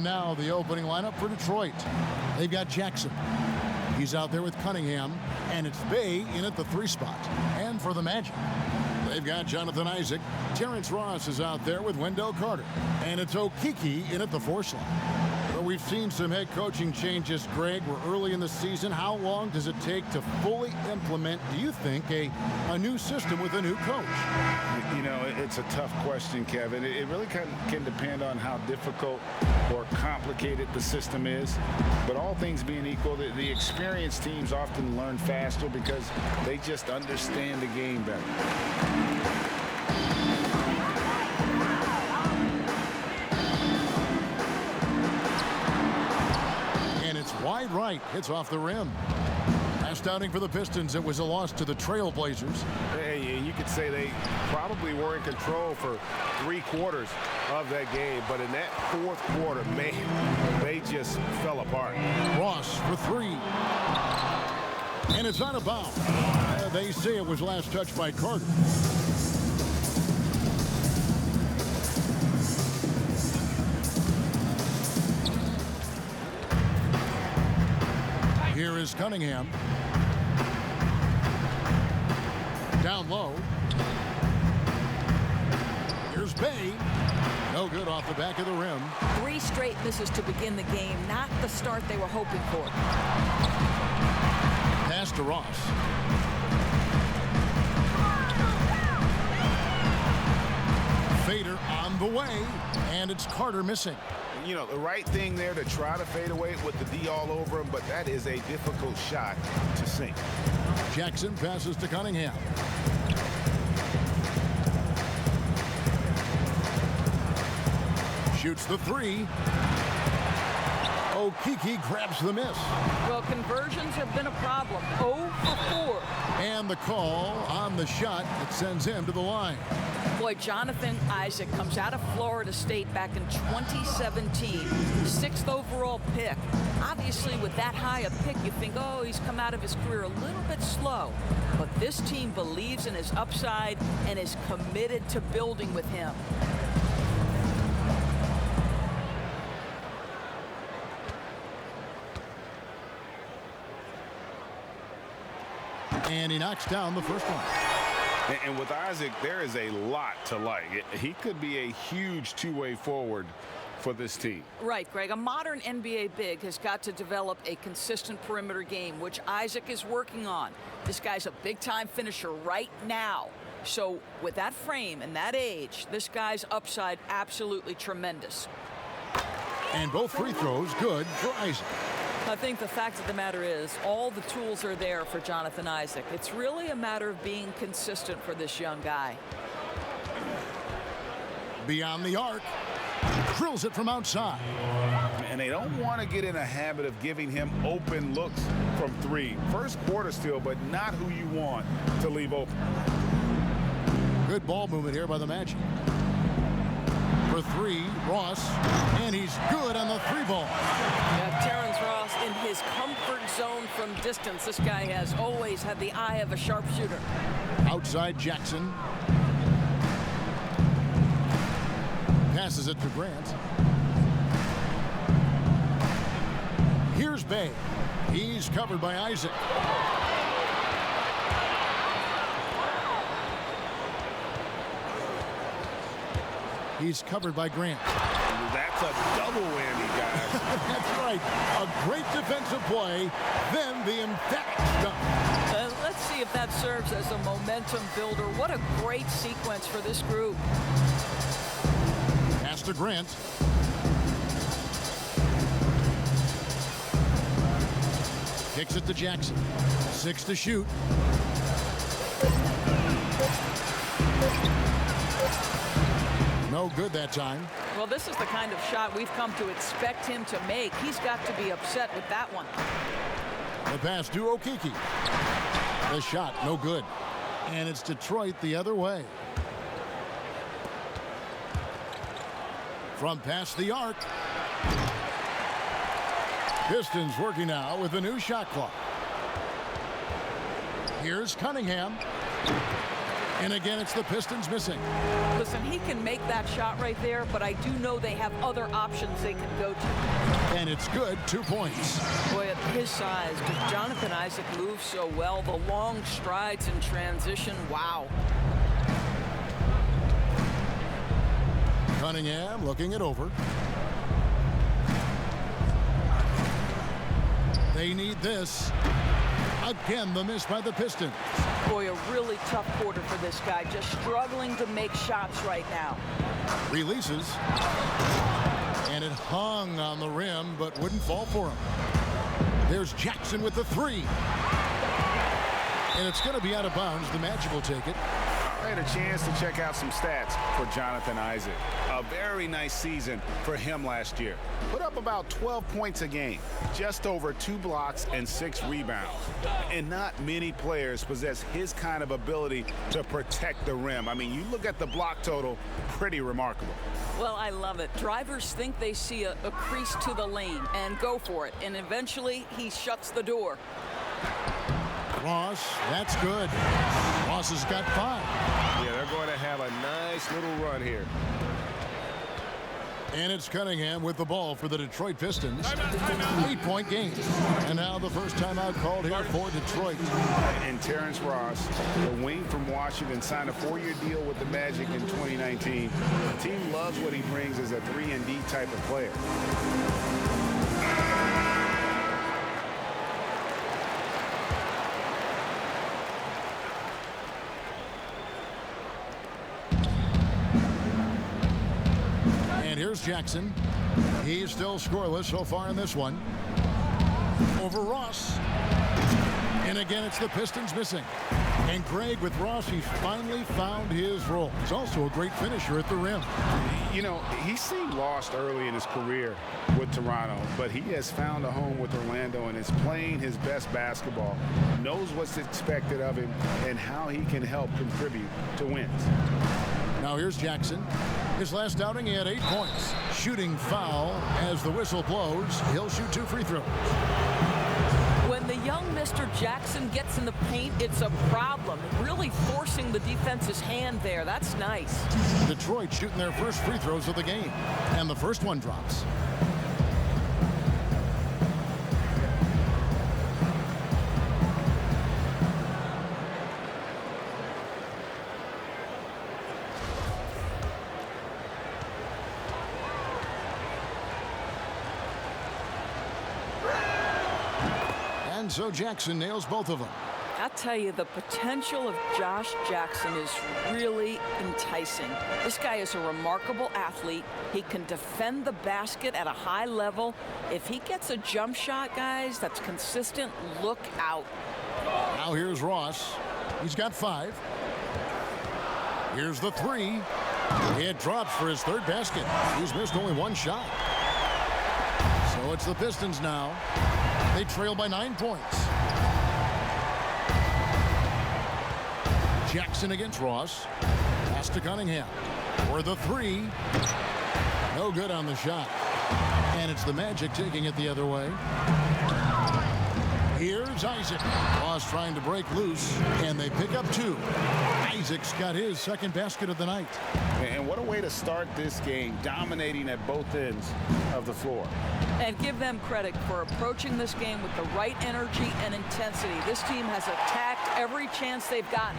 now the opening lineup for Detroit. They've got Jackson. He's out there with Cunningham. And it's Bay in at the 3 spot. And for the Magic, they've got Jonathan Isaac. Terrence Ross is out there with Wendell Carter. And it's Okeke in at the 4 slot. Well, we've seen some head coaching changes, Greg. We're early in the season. How long does it take to fully implement, do you think, a new system with a new coach? You know, it's a tough question, Kevin. It really can depend on how difficult or complicated the system is. But all things being equal, the experienced teams often learn faster because they just understand the game better. Wide right, hits off the rim. Last outing for the Pistons, it was a loss to the Trailblazers. Hey, you could say they probably were in control for 3/4 of that game, but in that 4th quarter, man, they just fell apart. Ross for 3. And it's out of bounds. They say it was last touched by Carter. Here is Cunningham. Down low. Here's Bay. No good off the back of the rim. 3 straight misses to begin the game. Not the start they were hoping for. Pass to Ross. Fader on the way. And it's Carter missing. You know, the right thing there to try to fade away with the D all over him, but that is a difficult shot to sink. Jackson passes to Cunningham. Shoots the 3. Okeke grabs the miss. Well, conversions have been a problem. 0 for 4. And the call on the shot that sends him to the line. Boy, Jonathan Isaac comes out of Florida State back in 2017. 6th overall pick. Obviously, with that high a pick, you think, oh, he's come out of his career a little bit slow. But this team believes in his upside and is committed to building with him. And he knocks down the first one. And with Isaac, there is a lot to like. He could be a huge two-way forward for this team. Right, Greg. A modern NBA big has got to develop a consistent perimeter game, which Isaac is working on. This guy's a big-time finisher right now. So with that frame and that age, this guy's upside absolutely tremendous. And both free throws good for Isaac. I think the fact of the matter is all the tools are there for Jonathan Isaac. It's really a matter of being consistent for this young guy. Beyond the arc. Drills it from outside. And they don't want to get in a habit of giving him open looks from 3. First quarter still, but not who you want to leave open. Good ball movement here by the Magic. For 3, Ross, and he's good on the 3-ball. Yeah, Terrence Ross in his comfort zone from distance. This guy has always had the eye of a sharpshooter. Outside Jackson. Passes it to Grant. Here's Bay. He's covered by Isaac. He's covered by Grant. That's a double whammy, guys. That's right. A great defensive play, then the emphatic dunk. Let's see if that serves as a momentum builder. What a great sequence for this group. Pass to Grant. Kicks it to Jackson. 6 to shoot. No good that time. Well, this is the kind of shot we've come to expect him to make. He's got to be upset with that one. The pass to Okeke. The shot, no good. And it's Detroit the other way. From past the arc. Pistons working now with a new shot clock. Here's Cunningham. And again, it's the Pistons missing. Listen, he can make that shot right there, but I do know they have other options they can go to. And it's good. 2 points. Boy, at his size, does Jonathan Isaac move so well? The long strides in transition, wow. Cunningham looking it over. They need this. Again, the miss by the Pistons. Boy, a really tough quarter for this guy. Just struggling to make shots right now. Releases. And it hung on the rim, but wouldn't fall for him. There's Jackson with the 3. And it's going to be out of bounds. The Magic will take it. I had a chance to check out some stats for Jonathan Isaac. A very nice season for him last year. Put up about 12 points a game, just over 2 blocks and 6 rebounds. And not many players possess his kind of ability to protect the rim. I mean, you look at the block total, pretty remarkable. Well, I love it. Drivers think they see a crease to the lane and go for it. And eventually, he shuts the door. Ross, that's good. Ross has got 5. Yeah, they're going to have a nice little run here. And it's Cunningham with the ball for the Detroit Pistons. 8-point game. And now the first timeout called here for Detroit. And Terrence Ross, the wing from Washington, signed a 4-year deal with the Magic in 2019. The team loves what he brings as a 3-and-D type of player. Here's Jackson. He's still scoreless so far in this one. Over Ross. And again, it's the Pistons missing. And Greg, with Ross, he's finally found his role. He's also a great finisher at the rim. You know, he seemed lost early in his career with Toronto, but he has found a home with Orlando and is playing his best basketball, knows what's expected of him, and how he can help contribute to wins. Now here's Jackson. His last outing, he had 8 points. Shooting foul as the whistle blows. He'll shoot 2 free throws. When the young Mr. Jackson gets in the paint, it's a problem. Really forcing the defense's hand there. That's nice. Detroit shooting their first free throws of the game. And the first one drops. And so Jackson nails both of them. I'll tell you, the potential of Josh Jackson is really enticing. This guy is a remarkable athlete. He can defend the basket at a high level. If he gets a jump shot, guys, that's consistent, look out. Now here's Ross. He's got 5. Here's the 3. It drops for his 3rd basket. He's missed only 1 shot. So it's the Pistons now. They trail by 9 points. Jackson against Ross. Pass to Cunningham. For the 3. No good on the shot. And it's the Magic taking it the other way. Here's Isaac. Ross trying to break loose, and they pick up 2. Isaac's got his 2nd basket of the night. And what a way to start this game, dominating at both ends of the floor. And give them credit for approaching this game with the right energy and intensity. This team has attacked every chance they've gotten.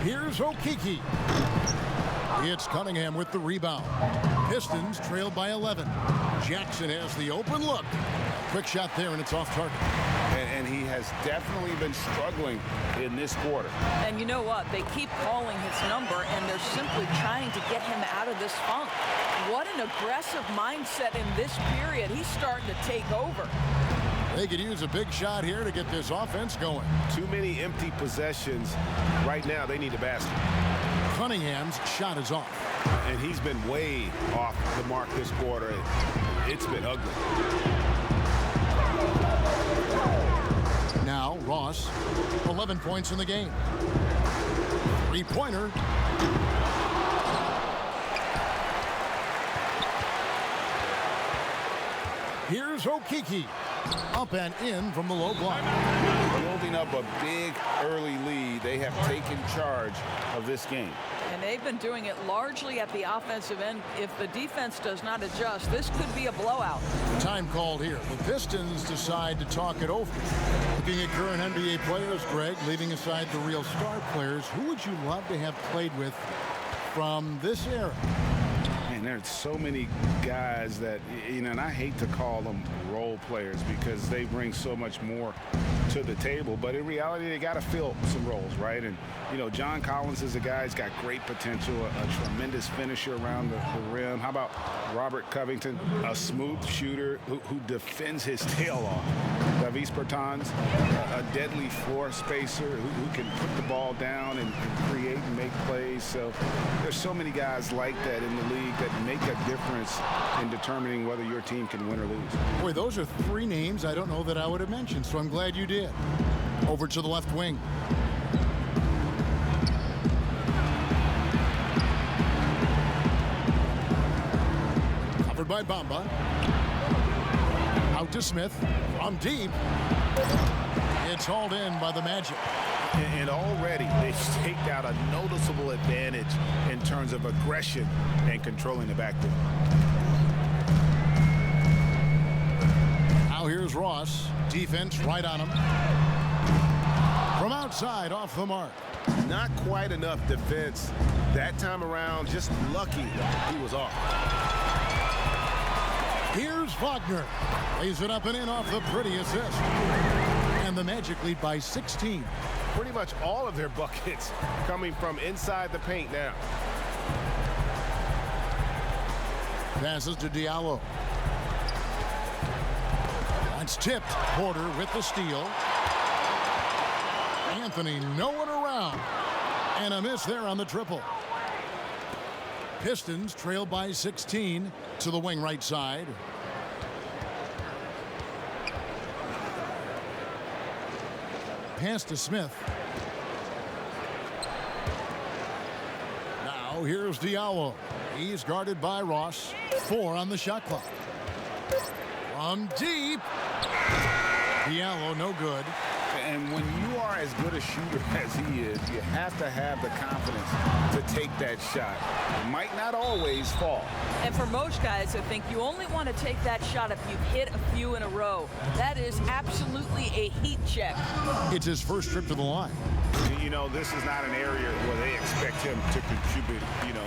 Here's Okeke. It's Cunningham with the rebound. Pistons trailed by 11. Jackson has the open look. Quick shot there, and it's off target. And he has definitely been struggling in this quarter. And you know what? They keep calling his number, and they're simply trying to get him out of this funk. What an aggressive mindset in this period. He's starting to take over. They could use a big shot here to get this offense going. Too many empty possessions. Right now, they need a basket. Cunningham's shot is off. And he's been way off the mark this quarter. It's been ugly. Now, Ross, 11 points in the game. 3-pointer. Here's Okeke. Up and in from the low block. Building giving up a big early lead, they have taken charge of this game. And they've been doing it largely at the offensive end. If the defense does not adjust, this could be a blowout. Time called here. The Pistons decide to talk it over. Looking at current NBA players, Greg, leaving aside the real star players, who would you love to have played with from this era? And there's so many guys that, and I hate to call them role players because they bring so much more to the table, but in reality, they got to fill some roles, right? And, John Collins is a guy who's got great potential, a tremendous finisher around the rim. How about Robert Covington, a smooth shooter who defends his tail off? Davis Bertans, a deadly floor spacer who can put the ball down and create and make plays. So there's so many guys like that in the league that make a difference in determining whether your team can win or lose. Boy, those are three names I don't know that I would have mentioned, so I'm glad you did. Over to the left wing. Covered by Bamba. Out to Smith. From deep. It's hauled in by the Magic. And already they've staked out a noticeable advantage in terms of aggression and controlling the backcourt. Now here's Ross. Defense right on him. From outside, off the mark. Not quite enough defense that time around. Just lucky he was off. Here's Wagner. Lays it up and in off the pretty assist. And the Magic lead by 16. Pretty much all of their buckets coming from inside the paint now. Passes to Diallo. That's tipped. Porter with the steal. Anthony no one around. And a miss there on the triple. Pistons trail by 16 to the wing right side. Pass to Smith. Now here's Diallo. He's guarded by Ross. 4 on the shot clock. From deep. Diallo no good. And when you are as good a shooter as he is, you have to have the confidence to take that shot. It might not always fall. And for most guys, I think you only want to take that shot if you've hit a few in a row. That is absolutely a heat check. It's his first trip to the line. This is not an area where they expect him to contribute.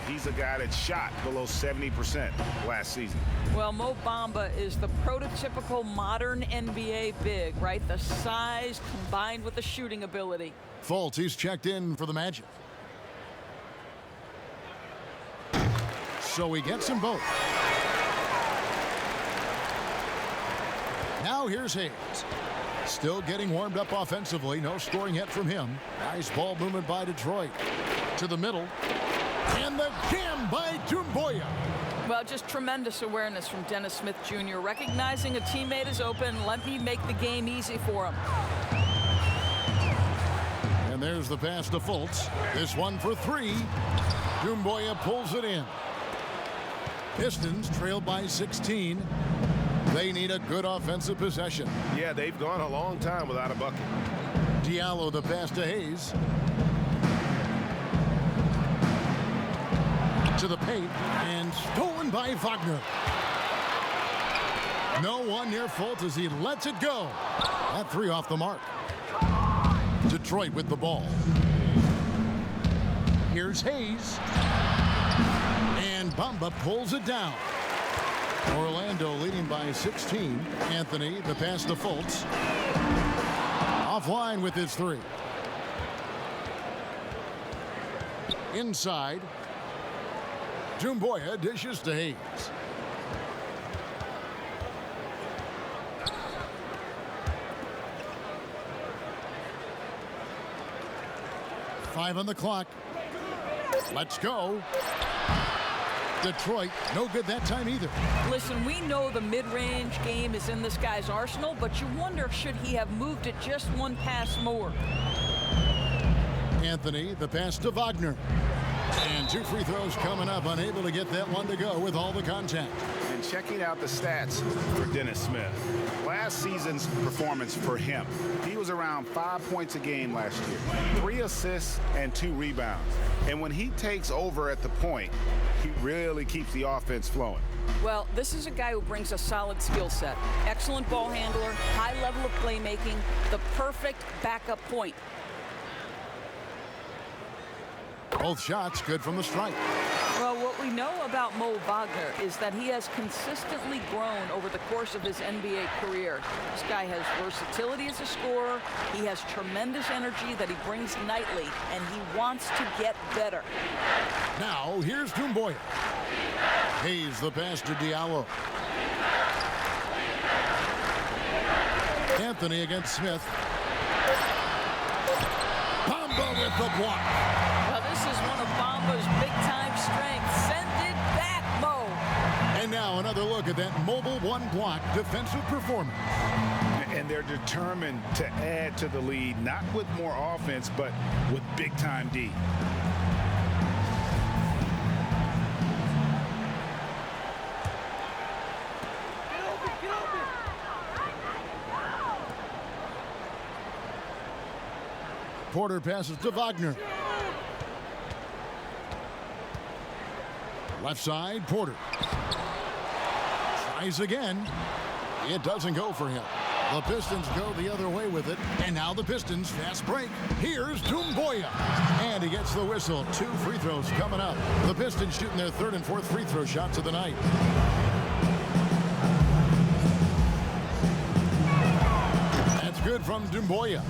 He's a guy that shot below 70% last season. Well, Mo Bamba is the prototypical modern NBA big, right? The size combined with the shooting ability. Fultz, he's checked in for the Magic. So he gets them both. Now here's Hayes. Still getting warmed up offensively. No scoring yet from him. Nice ball movement by Detroit. To the middle. And the jam by Doumbouya. Well, just tremendous awareness from Dennis Smith Jr. Recognizing a teammate is open. Let me make the game easy for him. And there's the pass to Fultz. This one for 3. Doumbouya pulls it in. Pistons trail by 16. They need a good offensive possession. Yeah, they've gone a long time without a bucket. Diallo the pass to Hayes. To the paint and stolen by Wagner. No one near Fultz as he lets it go. That 3 off the mark. Detroit with the ball. Here's Hayes. And Bamba pulls it down. Orlando leading by 16. Anthony, the pass to Fultz. Offline with his 3. Inside. Doumbouya dishes to Hayes. Five on the clock. Let's go. Detroit, no good that time either. Listen, we know the mid-range game is in this guy's arsenal, but you wonder, should he have moved it just one pass more? Anthony, the pass to Wagner. And 2 free throws coming up, unable to get that one to go with all the contact. And checking out the stats for Dennis Smith. Last season's performance for him, he was around 5 points a game last year, 3 assists and 2 rebounds. And when he takes over at the point, he really keeps the offense flowing. Well, this is a guy who brings a solid skill set. Excellent ball handler, high level of playmaking, the perfect backup point. Both shots good from the stripe. Well, what we know about Mo Wagner is that he has consistently grown over the course of his NBA career. This guy has versatility as a scorer. He has tremendous energy that he brings nightly, and he wants to get better. Now, here's Doumbouya. Hayes the pass to Diallo. Anthony against Smith. Bamba with the block. Well, this is one of Bamba's big-time strengths. Send it back, Mo. And now another look at that mobile one-block defensive performance. And they're determined to add to the lead, not with more offense, but with big-time D. Porter passes to Wagner. Left side, Porter. Tries again. It doesn't go for him. The Pistons go the other way with it. And now the Pistons fast break. Here's Doumbouya. And he gets the whistle. 2 free throws coming up. The Pistons shooting their 3rd and 4th free throw shots of the night. That's good from Doumbouya.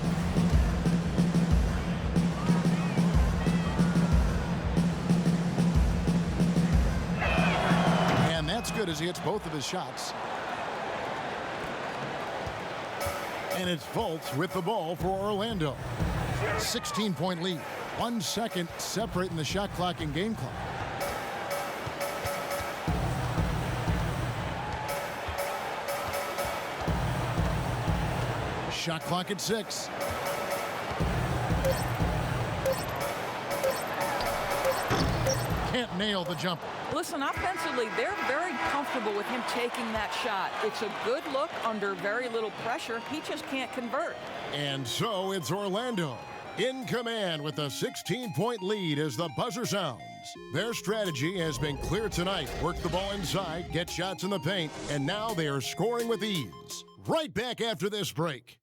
That's good as he hits both of his shots. And it's Fultz with the ball for Orlando. 16-point lead. 1 second separating the shot clock and game clock. Shot clock at 6. Can't nail the jumper. Listen, offensively, they're very comfortable with him taking that shot. It's a good look under very little pressure. He just can't convert. And so it's Orlando in command with a 16-point lead as the buzzer sounds. Their strategy has been clear tonight. Work the ball inside, get shots in the paint, and now they are scoring with ease. Right back after this break.